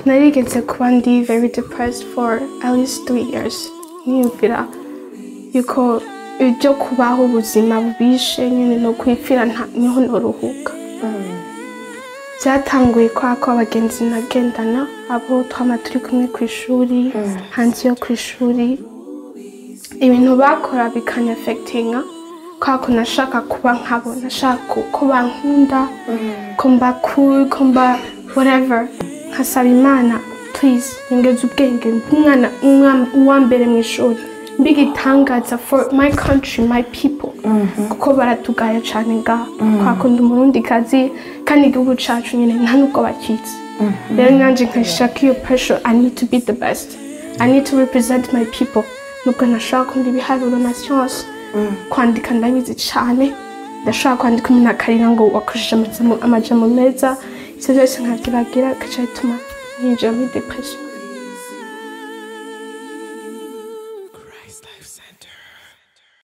narigeze kuba ndi very depressed for at least 3 years. Niyumvira yuko ibyo kubaho ubuzima bubishe nyine no kwifira niho noruhuka. Byatanguye ko abagenzi nagendana abo twama turi kumwe kw'ishuri, hanze yo kw'ishuri, ibintu bakora bikanyafectinga ko nashaka kuba nkabo, nashaka ko bankunda, ko mba cool, ko mba whatever. Nkasaba Imana please ngeze ubwenge umwana uwa mbere mu ishuri, mbigitangaza for my country, my people, kuko baratugaya cyane ngaha. Akunda umurundi kazi kandi igihugu cacu nyine nta nubwo bakizi. Rero nanje nkashaka iyo pressure, I need to be the best, I need to represent my people. Nubwo nashaka kundi ibiharuro na science, kwandika ndabizi cyane, ndashaka kwandika umuntu akarira ngo wakoresheje amajambo meza, ivyo byose nkabwiragira kaca bituma ninjira muri depression.